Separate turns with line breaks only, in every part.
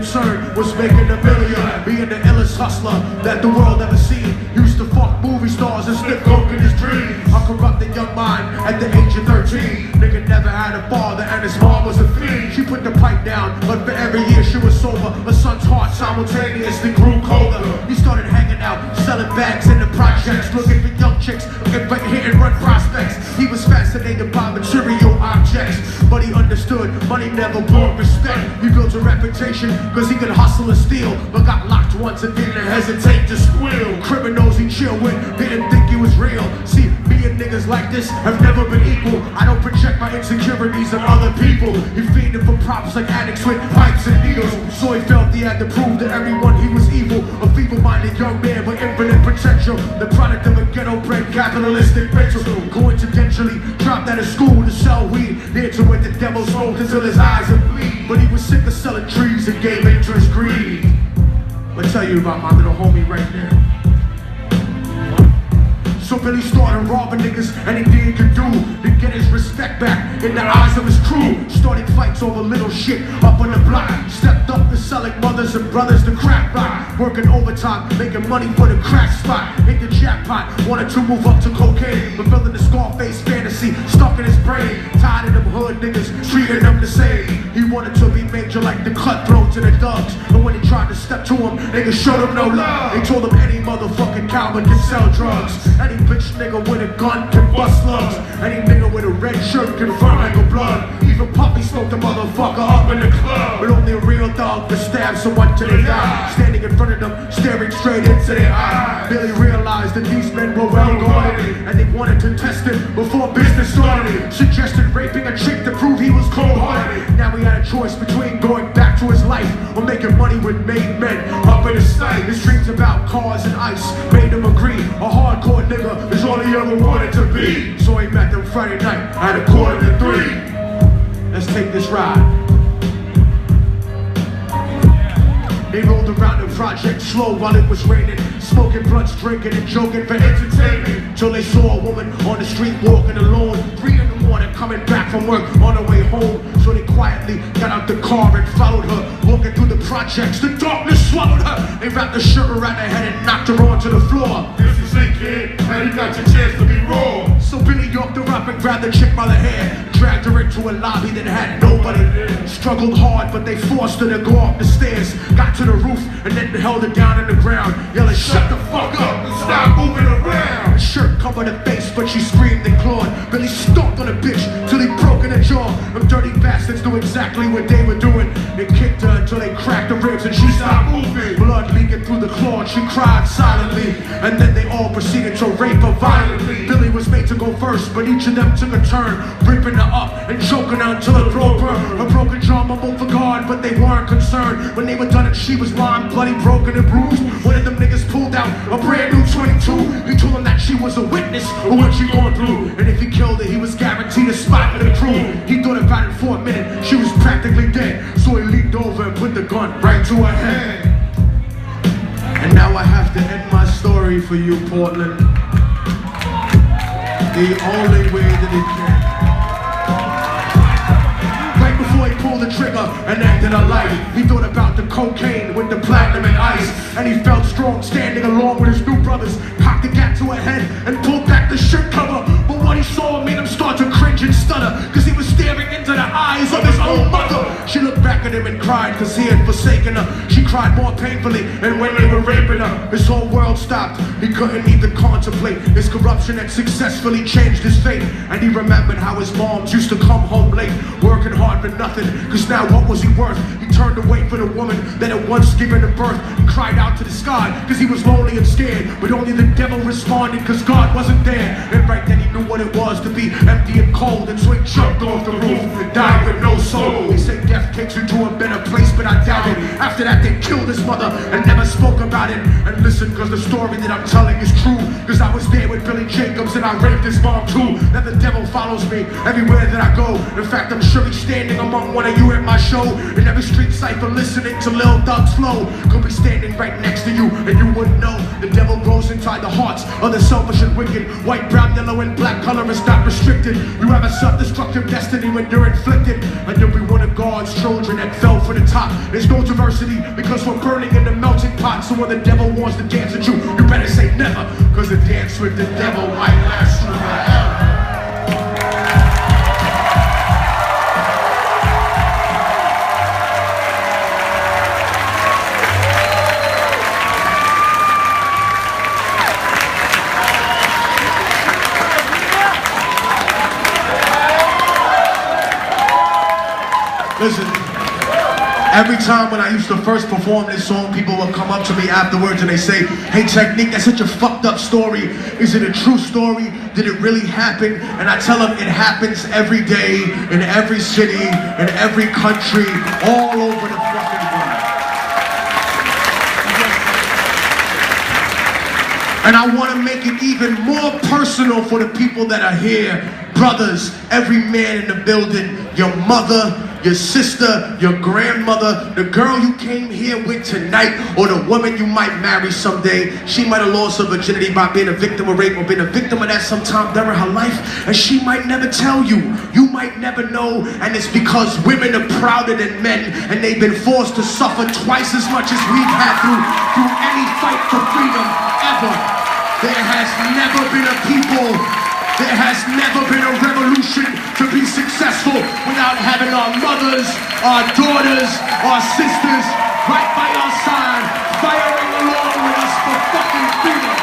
concern was making a million. Being the illest hustler that the world ever seen. Used to fuck movie stars and slip coke in his dreams. A corrupted young mind at the age of 13. Nigga never had a father and his mom was a fiend. She put the pipe down, but for every year she was sober. Her son's heart simultaneously grew colder. He started hanging out, selling bags in the projects, looking for young chicks, looking for hit and run prospects. He was fascinated by material objects, but he understood money never brought respect. He built a reputation cause he could hustle and steal, but got locked once and didn't hesitate to squeal. Criminals he chilled with didn't think he was real. See, me and niggas like this have never been equal. I don't project my insecurities on other people. He feeding for props like addicts with pipes and needles. So he felt he had to prove to everyone he was evil. A feeble-minded young man with infinite potential. The product of a ghetto-bred capitalistic mental. Coincidentally dropped out of school to sell weed. There to where the devil smoked until his eyes would bleed. But he was sick of selling trees and gave into his greed. I'll tell you about my little homie right there. So Billy started robbing niggas anything he could do to get his respect back in the eyes of his crew. Started fights over little shit up on the block. Stepped up to selling mothers and brothers to crack block. Working overtime, making money for the crack spot. Hit the jackpot, wanted to move up to cocaine, but building the Scarface fantasy stuck in his brain. Tired of them hood niggas treating them the same. He wanted to be major like the cutthroats and the thugs. And when he tried to step to him, niggas showed him no love. They told him any motherfucking coward can sell drugs. Any bitch nigga with a gun can bust slugs. Any nigga with a red shirt can burn like a blood. Even Puppy smoked the motherfucker up in the club. But only a real dog could stab someone till they die. Standing in front of them, staring straight into their eye. Billy realized that these men were well guarded, and they wanted to test him before business started. Suggested raping a chick to prove he was cold-hearted. Now he had a choice between going back to his life or making money with made men up in his sight. His dreams about cars and ice made him agree. A hardcore nigga is all he ever wanted to be. So he met them Friday night at 2:45. Let's take this ride. They rolled around the project slow while it was raining, smoking blunts, drinking and joking for entertainment. Till they saw a woman on the street walking alone, 3 in the morning, coming back from work on her way home. So they quietly got out the car and followed her, walking through the projects. The darkness swallowed her. They wrapped the shirt around her head and knocked her onto the floor. This is it, kid. Now you got your chance to be raw. So Billy yoked her up and grabbed the chick by the hair, dragged her into a lobby that had nobody there. Struggled hard, but they forced her to go up the stairs. Got to the roof and then held her down on the ground, yelling, "Shut the fuck up and stop moving around." Her shirt covered her face, but she screamed and clawed. Billy stomped on a bitch till he broke in her jaw. Them dirty bastards knew exactly what they were doing. They kicked her until they cracked her ribs and she stopped moving. Blood leaking through the claw, she cried silently. And then they all proceeded to rape her violently. Billy was made to go first, but each of them took a turn, ripping her up and choking her until her throat burned. Her broken jaw mumbled for God, but they weren't concerned. When they were done and she was lying, bloody, broken and bruised, one of them niggas pulled out a brand new 22. He told him that she was a witness of what she gone through, and if he killed her, he was guaranteed a spot in the crew. He thought about it for a minute, she was practically dead, so he leaned over and put the gun right to her head. And now I have to end my story for you, Portland, the only way that it can. Right before he pulled the trigger and ended her life, he thought about the cocaine with the platinum and ice, and he felt strong standing along with his new brothers. Cocked the gat to her head and pulled back the shirt cover, but what he saw made him start to cringe and stutter, cause he was staring into the eyes of his own mother. She looked back at him and cried cause he had forsaken her. She cried more painfully, and when they were raping her, his whole world stopped. He couldn't even contemplate his corruption had successfully changed his fate. And he remembered how his moms used to come home late, working hard for nothing, cause now what was he worth? He turned away from the woman that had once given him birth, and cried out to the sky cause he was lonely and scared. But only the devil responded cause God wasn't there. And right then he knew what it was to be empty and cold, and so he jumped off the roof and died with no soul. They say death takes you to a better place, but I doubt it. After that they killed his mother and never spoke about it. And listen, cause the story that I'm telling is true, cause I was there with Billy Jacobs and I raped his mom too. That the devil follows me everywhere that I go. In fact, I'm sure he's standing among one of you at my show. In every street cipher listening to Lil Thug's flow. Could be standing right next to you and you wouldn't know. The devil grows goes inside the hearts of the selfish and wicked. White, brown, yellow, and black color is not restricted. You have a self-destructive destiny when you're inflicted. And you'll be one of God's children that fell for the top. There's no diversity because we're burning in the melting pot. So when the devil wants to dance with you, you better say never, because the dance with the devil might last you forever. Listen, every time when I used to first perform this song, people would come up to me afterwards and they say, "Hey Technique, that's such a fucked up story. Is it a true story? Did it really happen?" And I tell them it happens every day, in every city, in every country, all over the fucking world. And I want to make it even more personal for the people that are here. Brothers, every man in the building, your mother, your sister, your grandmother, the girl you came here with tonight, or the woman you might marry someday. She might have lost her virginity by being a victim of rape or been a victim of that sometime during her life, and she might never tell you. You might never know, and it's because women are prouder than men, and they've been forced to suffer twice as much as we've had through any fight for freedom ever. There has never been a people, there has never been a revolution to be successful without having our mothers, our daughters, our sisters right by our side, firing along with us for fucking freedom.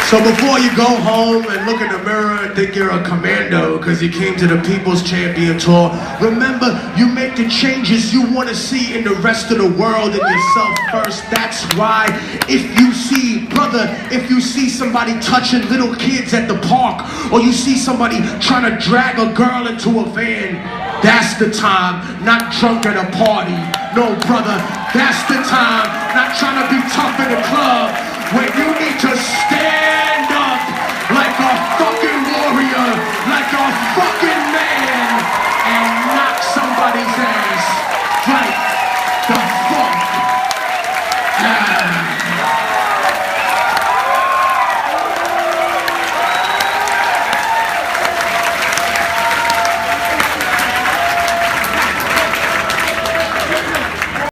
So before you go home and look in the mirror and think you're a commando because you came to the People's Champion Tour, remember, you make the changes you want to see in the rest of the world and yourself first. That's why if you see somebody touching little kids at the park, or you see somebody trying to drag a girl into a van, that's the time, not drunk at a party. No, brother, that's the time, not trying to be tough in the club, when you need to